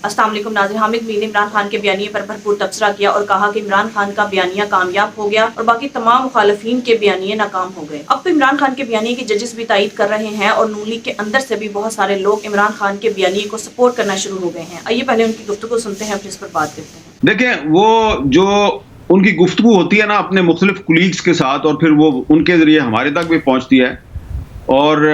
अस्सलाम वालेकुम नाज़रीन, हामिद मीर ने इमरान खान के बयानिए पर भरपूर तबसरा किया और कहा कि इमरान खान का बयानिया कामयाब हो गया और बाकी तमाम मुखालफीन के बयानिए नाकाम हो गए। अब तो इमरान खान के बयानिए की जजेस भी तायीद कर रहे हैं और नून लीग के अंदर से भी बहुत सारे लोग इमरान खान के बयानिए को सपोर्ट करना शुरू हो गए हैं। आइए पहले उनकी गुफ्तगू सुनते हैं, फिर इस पर बात करते हैं। देखें, वो जो उनकी गुफ्तगू होती है ना अपने मुख्तलिफ कुलीग्स के साथ, और फिर वो उनके जरिए हमारे तक भी पहुंचती है, और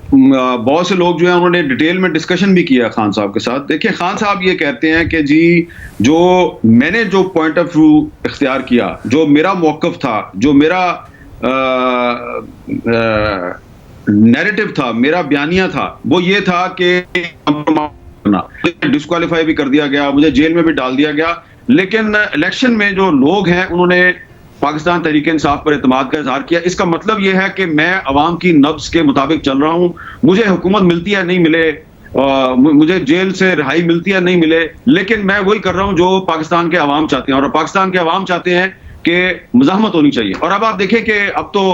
बहुत से लोग जो है उन्होंने डिटेल में डिस्कशन भी किया खान साहब के साथ। देखिए, खान साहब ये कहते हैं कि जी जो मैंने जो पॉइंट ऑफ व्यू इख्तियार किया, जो मेरा मौक़िफ़ था, जो मेरा नैरेटिव था, मेरा बयानिया था, वो ये था कि डिस्क्वालीफाई भी कर दिया गया, मुझे जेल में भी डाल दिया गया, लेकिन इलेक्शन में जो लोग हैं उन्होंने पाकिस्तान तहरीक इंसाफ पर एतमाद का इजहार किया। इसका मतलब यह है कि मैं अवाम की नब्ज़ के मुताबिक चल रहा हूँ। मुझे हुकूमत मिलती है नहीं मिले, मुझे जेल से रिहाई मिलती है नहीं मिले, लेकिन मैं वही कर रहा हूँ जो पाकिस्तान के अवाम चाहते हैं, और पाकिस्तान के अवाम चाहते हैं कि मुज़ाहमत होनी चाहिए। और अब आप देखें कि अब तो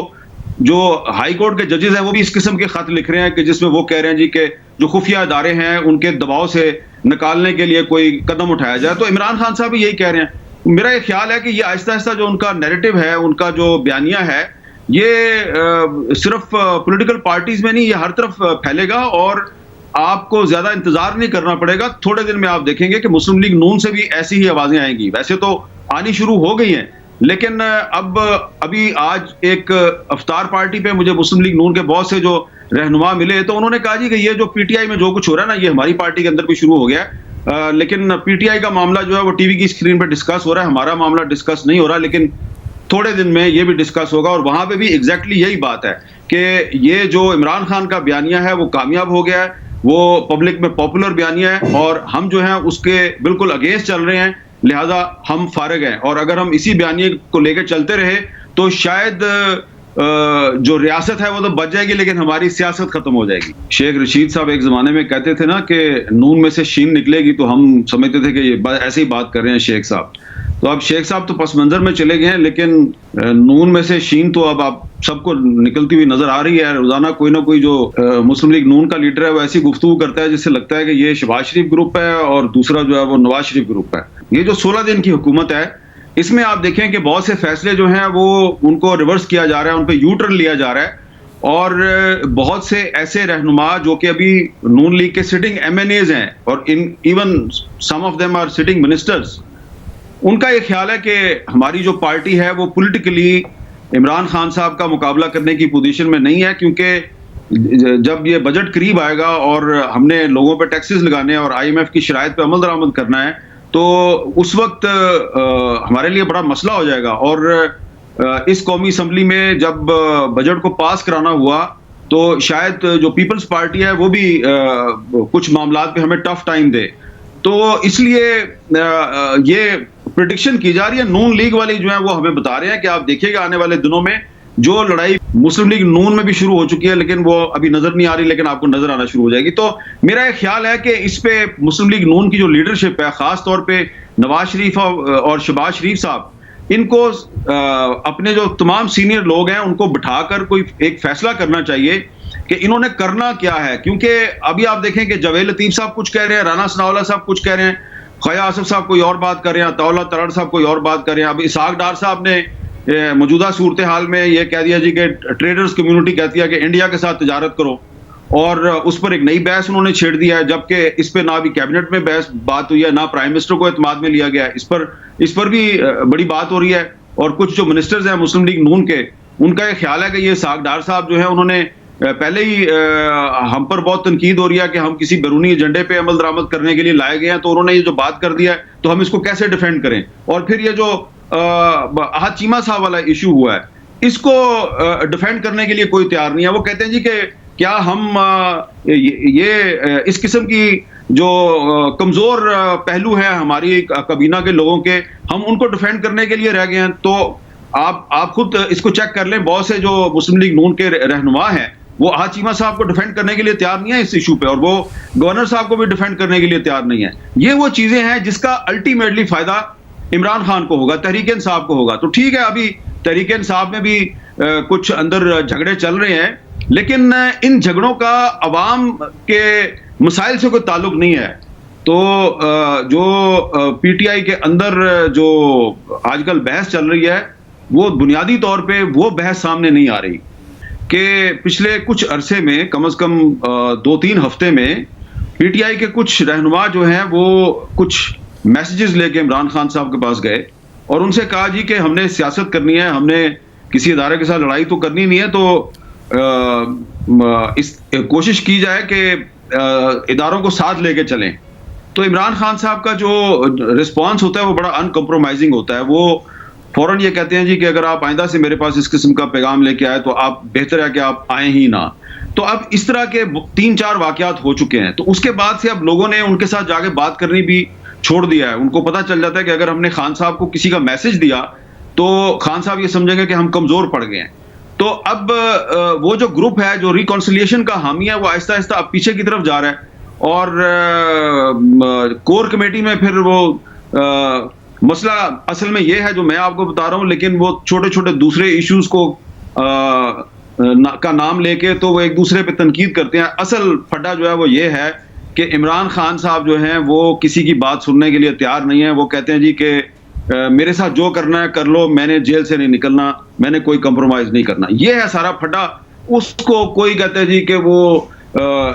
जो हाई कोर्ट के जजेस हैं वो भी इस किस्म के खत लिख रहे हैं कि जिसमें वो कह रहे हैं जी कि जो खुफिया इदारे हैं उनके दबाव से निकालने के लिए कोई कदम उठाया जाए। तो इमरान खान साहब भी यही कह रहे हैं। मेरा ये ख्याल है कि ये आहिस्ता आहिस्ता जो उनका नैरेटिव है, उनका जो बयानिया है, ये सिर्फ पॉलिटिकल पार्टीज में नहीं, ये हर तरफ फैलेगा और आपको ज्यादा इंतजार नहीं करना पड़ेगा। थोड़े दिन में आप देखेंगे कि मुस्लिम लीग नून से भी ऐसी ही आवाजें आएंगी। वैसे तो आनी शुरू हो गई हैं, लेकिन अभी आज एक अफ्तार पार्टी पे मुझे मुस्लिम लीग नून के बहुत से जो रहनुमा मिले, तो उन्होंने कहा जी कि ये जो पीटीआई में जो कुछ हो रहा है ना, ये हमारी पार्टी के अंदर भी शुरू हो गया है। लेकिन पीटीआई का मामला जो है वो टीवी की स्क्रीन पर डिस्कस हो रहा है, हमारा मामला डिस्कस नहीं हो रहा, लेकिन थोड़े दिन में ये भी डिस्कस होगा। और वहां पे भी एग्जैक्टली यही बात है कि ये जो इमरान खान का बयानिया है वो कामयाब हो गया है, वो पब्लिक में पॉपुलर बयानिया है, और हम जो है उसके बिल्कुल अगेंस्ट चल रहे हैं, लिहाजा हम फारिग हैं। और अगर हम इसी बयानिए को लेकर चलते रहे तो शायद जो रियासत है वो तो बच जाएगी, लेकिन हमारी सियासत खत्म हो जाएगी। शेख रशीद साहब एक जमाने में कहते थे ना कि नून में से शीन निकलेगी, तो हम समझते थे कि ये ऐसे ही बात कर रहे हैं शेख साहब। तो अब शेख साहब तो पस मंजर में चले गए हैं, लेकिन नून में से शीन तो अब आप सबको निकलती हुई नजर आ रही है। रोजाना कोई ना कोई जो मुस्लिम लीग नून का लीडर है वो ऐसी गुफ्तगू करता है जिससे लगता है कि ये शहबाज शरीफ ग्रुप है और दूसरा जो है वो नवाज शरीफ ग्रुप है। ये जो 16 दिन की हुकूमत है, इसमें आप देखें कि बहुत से फैसले जो हैं वो उनको रिवर्स किया जा रहा है, उन पर यू टर्न लिया जा रहा है, और बहुत से ऐसे रहनुमा जो कि अभी नून लीग के सिटिंग एमएनएज हैं, और even some of them are sitting ministers, उनका ये ख्याल है कि हमारी जो पार्टी है वो पॉलिटिकली इमरान खान साहब का मुकाबला करने की पोजीशन में नहीं है, क्योंकि जब ये बजट करीब आएगा और हमने लोगों पर टैक्सेस लगाने और आईएमएफ की शराइत पर अमल दरामद करना है, तो उस वक्त हमारे लिए बड़ा मसला हो जाएगा। और इस कौमी असम्बली में जब बजट को पास कराना हुआ तो शायद जो पीपल्स पार्टी है वो भी कुछ मामलात पे हमें टफ टाइम दे। तो इसलिए ये प्रेडिक्शन की जा रही है। नून लीग वाली जो है वो हमें बता रहे हैं कि आप देखिएगा आने वाले दिनों में जो लड़ाई मुस्लिम लीग नून में भी शुरू हो चुकी है, लेकिन वो अभी नजर नहीं आ रही, लेकिन आपको नजर आना शुरू हो जाएगी। तो मेरा एक ख्याल है कि इस पे मुस्लिम लीग नून की जो लीडरशिप है, खास तौर पे नवाज शरीफ और शहबाज शरीफ साहब, इनको अपने जो तमाम सीनियर लोग हैं उनको बिठाकर कोई एक फैसला करना चाहिए कि इन्होंने करना क्या है। क्योंकि अभी आप देखें कि जावेद लतीफ साहब कुछ कह रहे हैं, राना सनाउल्लाह साहब कुछ कह रहे हैं, ख्वाजा आसिफ साहब कोई और बात कर रहे हैं, अताउल्लाह तलड़ साहब कोई और बात कर रहे हैं। अब इसहाक डार साहब ने मौजूदा सूरत हाल में ये कह दिया जी कि ट्रेडर्स कम्युनिटी कहती है कि इंडिया के साथ तजारत करो, और उस पर एक नई बहस उन्होंने छेड़ दिया है, जबकि इस पे ना भी कैबिनेट में बहस बात हुई है, ना प्राइम मिनिस्टर को एतमाद में लिया गया है। इस पर भी बड़ी बात हो रही है। और कुछ जो मिनिस्टर्स हैं मुस्लिम लीग नून के, उनका ये ख्याल है कि ये इसहाक डार साहब जो है उन्होंने पहले ही हम पर बहुत तनकीद हो रही है कि हम किसी बैरूनी एजेंडे पे अमल दरामद करने के लिए लाए गए हैं, तो उन्होंने ये जो बात कर दिया है तो हम इसको कैसे डिफेंड करें। और फिर ये जो आहद चीमा साहब वाला इशू हुआ है, इसको डिफेंड करने के लिए कोई तैयार नहीं है। वो कहते हैं जी कि क्या हम ये इस किस्म की जो कमजोर पहलू हैं हमारी कबीना के लोगों के, हम उनको डिफेंड करने के लिए रह गए हैं। तो आप खुद इसको चेक कर लें, बहुत से जो मुस्लिम लीग नून के रहनुमा हैं वो आहद चीमा साहब को डिफेंड करने के लिए तैयार नहीं है इस इशू पे, और वो गवर्नर साहब को भी डिफेंड करने के लिए तैयार नहीं है। ये वो चीजें हैं जिसका अल्टीमेटली फायदा इमरान खान को होगा, तहरीक इंसाफ को होगा। तो ठीक है, अभी तहरीक इंसाफ में भी कुछ अंदर झगड़े चल रहे हैं, लेकिन इन झगड़ों का अवाम के मसाइल से कोई ताल्लुक नहीं है। تو جو پی ٹی آئی کے اندر جو آج کل بحث چل رہی ہے وہ بنیادی طور پہ وہ بحث سامنے نہیں آ رہی کہ پچھلے کچھ عرصے میں کم از کم 2-3 ہفتے میں پی ٹی آئی کے کچھ رہنما جو ہیں وہ کچھ میسیجز لے کے عمران خان صاحب کے پاس گئے اور ان سے کہا جی کہ ہم نے سیاست کرنی ہے, ہم نے کسی ادارے کے ساتھ لڑائی تو کرنی نہیں ہے, تو اس کوشش کی جائے کہ اداروں کو ساتھ لے کے چلیں. تو عمران خان صاحب کا جو رسپانس ہوتا ہے وہ بڑا ان کمپرومائزنگ ہوتا ہے. وہ فوراً یہ کہتے ہیں جی کہ اگر آپ آئندہ سے میرے پاس اس قسم کا پیغام لے کے آئے تو آپ بہتر ہے کہ آپ آئیں ہی نہ. تو اب اس طرح کے 3-4 واقعات ہو چکے ہیں, تو اس کے بعد سے اب لوگوں نے ان کے ساتھ جا کے بات کرنی بھی چھوڑ دیا ہے. ان کو پتہ چل جاتا ہے کہ اگر ہم نے خان صاحب کو کسی کا میسج دیا تو خان صاحب یہ سمجھیں گے کہ ہم کمزور پڑ گئے ہیں. تو اب وہ جو گروپ ہے جو ریکنسیلیشن کا حامی ہے وہ آہستہ آہستہ اب پیچھے کی طرف جا رہا ہے, اور کور کمیٹی میں پھر وہ مسئلہ اصل میں یہ ہے جو میں آپ کو بتا رہا ہوں, لیکن وہ چھوٹے چھوٹے دوسرے ایشوز کو کا نام لے کے تو وہ ایک دوسرے پہ تنقید کرتے ہیں. اصل پھڈا جو ہے وہ یہ ہے کہ عمران خان صاحب جو ہیں وہ کسی کی بات سننے کے لیے تیار نہیں ہے. وہ کہتے ہیں جی کہ میرے ساتھ جو کرنا ہے کر لو, میں نے جیل سے نہیں نکلنا, میں نے کوئی کمپرومائز نہیں کرنا. یہ ہے سارا پھڈا. اس کو کوئی کہتا ہے جی کہ وہ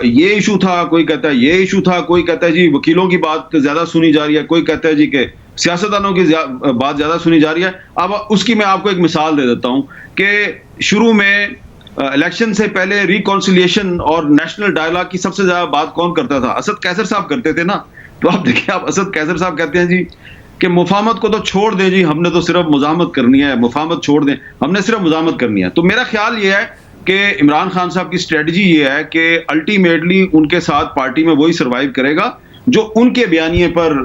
یہ ایشو تھا, کوئی کہتا ہے یہ ایشو تھا, کوئی کہتا ہے جی وکیلوں کی بات زیادہ سنی جا رہی ہے, کوئی کہتا ہے جی کہ سیاستدانوں کی بات زیادہ سنی جا رہی ہے. اب اس کی میں آپ کو ایک مثال دے دیتا ہوں کہ شروع میں الیکشن سے پہلے ریکنسیلیشن اور نیشنل ڈائلاگ کی سب سے زیادہ بات کون کرتا تھا؟ اسد قیصر صاحب کرتے تھے نا. تو آپ دیکھیں, آپ اسد قیصر صاحب کہتے ہیں جی کہ مفاہمت کو تو چھوڑ دیں جی, ہم نے تو صرف مزاحمت کرنی ہے, مفاہمت چھوڑ دیں, ہم نے صرف مزاحمت کرنی ہے. تو میرا خیال یہ ہے کہ عمران خان صاحب کی اسٹریٹجی یہ ہے کہ الٹیمیٹلی ان کے ساتھ پارٹی میں وہی سروائیو کرے گا جو ان کے بیانیے پر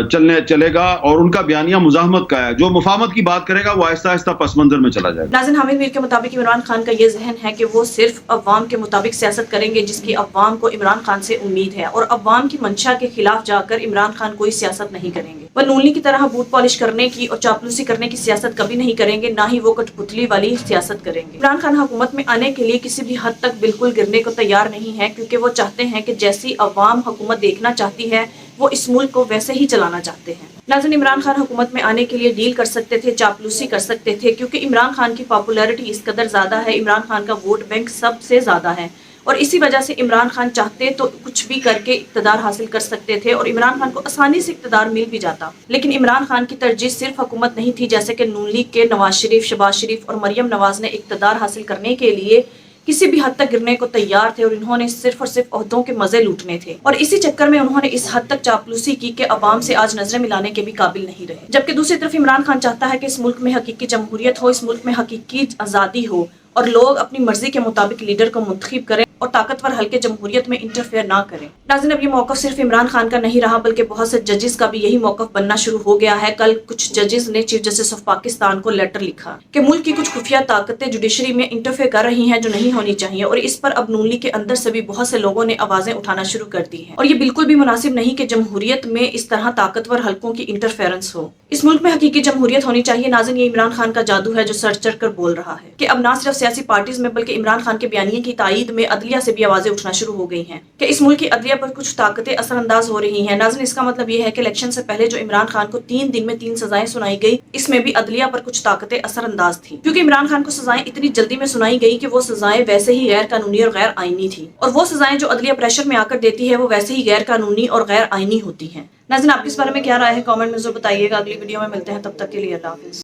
چلے گا, اور ان کا بیانیہ مزاحمت کا ہے. جو مفاہمت کی بات کرے گا وہ آہستہ آہستہ پس منظر میں چلا جائے گا. ناظرین, حامد میر کے مطابق عمران خان کا یہ ذہن ہے کہ وہ صرف عوام کے مطابق سیاست کریں گے جس کی عوام کو عمران خان سے امید ہے, اور عوام کی منشا کے خلاف جا کر عمران خان کوئی سیاست نہیں کریں گے. وہ نون لیگ کی طرح بوٹ پالش کرنے کی اور چاپلوسی کرنے کی سیاست کبھی نہیں کریں گے, نہ ہی وہ کٹ پتلی والی سیاست کریں گے. عمران خان حکومت میں آنے کے لیے کسی بھی حد تک بالکل گرنے کو تیار نہیں ہے, کیونکہ وہ چاہتے ہیں کہ جیسی عوام حکومت دیکھنا چاہتی ہے وہ اس ملک کو ویسے ہی چلانا چاہتے ہیں. ناظرین, عمران خان حکومت میں آنے کے لیے ڈیل کر سکتے تھے, چاپلوسی کر سکتے تھے, کیونکہ عمران خان کی پاپولیرٹی اس قدر زیادہ ہے, عمران خان کا ووٹ بینک سب سے زیادہ ہے, اور اسی وجہ سے عمران خان چاہتے تو کچھ بھی کر کے اقتدار حاصل کر سکتے تھے, اور عمران خان کو آسانی سے اقتدار مل بھی جاتا. لیکن عمران خان کی ترجیح صرف حکومت نہیں تھی, جیسے کہ نون لیگ کے نواز شریف, شہباز شریف اور مریم نواز نے اقتدار حاصل کرنے کے لیے کسی بھی حد تک گرنے کو تیار تھے, اور انہوں نے صرف اور صرف عہدوں کے مزے لوٹنے تھے, اور اسی چکر میں انہوں نے اس حد تک چاپلوسی کی کہ عوام سے آج نظریں ملانے کے بھی قابل نہیں رہے. جبکہ دوسری طرف عمران خان چاہتا ہے کہ اس ملک میں حقیقی جمہوریت ہو, اس ملک میں حقیقی آزادی ہو, اور لوگ اپنی مرضی کے مطابق لیڈر کو منتخب کریں اور طاقتور حلقے جمہوریت میں انٹرفیئر نہ کریں. ناظرین, اب یہ موقف صرف عمران خان کا نہیں رہا بلکہ بہت سے ججز کا بھی یہی موقف بننا شروع ہو گیا ہے. کل کچھ ججز نے چیف جسٹس آف پاکستان کو لیٹر لکھا کہ ملک کی کچھ خفیہ طاقتیں جوڈیشری میں انٹرفیئر کر رہی ہیں جو نہیں ہونی چاہیے, اور اس پر اب نون لیگ کے اندر سے بھی بہت سے لوگوں نے آوازیں اٹھانا شروع کر دی ہیں, اور یہ بالکل بھی مناسب نہیں کہ جمہوریت میں اس طرح طاقتور حلقوں کی انٹرفیئرنس ہو. اس ملک میں حقیقی جمہوریت ہونی چاہیے. ناظرین, یہ عمران خان کا جادو ہے جو سر چڑھ کر بول رہا ہے کہ اب نہ صرف سیاسی پارٹیز میں بلکہ عمران خان کے بیانیے کی تائید میں عدلیہ سے بھی آوازیں اٹھنا شروع ہو گئی ہیں کہ اس ملک کی عدلیہ پر کچھ طاقتیں اثر انداز ہو رہی ہیں. ناظرین, اس کا مطلب یہ ہے کہ الیکشن سے پہلے جو عمران خان کو 3 دن میں 3 سزائیں سنائی گئی, اس میں بھی عدلیہ پر کچھ طاقتیں اثر انداز تھیں, کیونکہ عمران خان کو سزائیں اتنی جلدی میں سنائی گئی کہ وہ سزائیں ویسے ہی غیر قانونی اور غیر آئینی تھیں, اور وہ سزائیں جو عدلیہ پریشر میں آ کر دیتی ہے وہ ویسے ہی غیر قانونی اور غیر آئینی ہوتی ہیں. ناظرین, آپ کے اس بارے میں کیا رائے ہے؟ کامنٹ میں ضرور بتائیے گا. اگلی ویڈیو میں ملتے ہیں, تب تک کے لیے اللہ حافظ.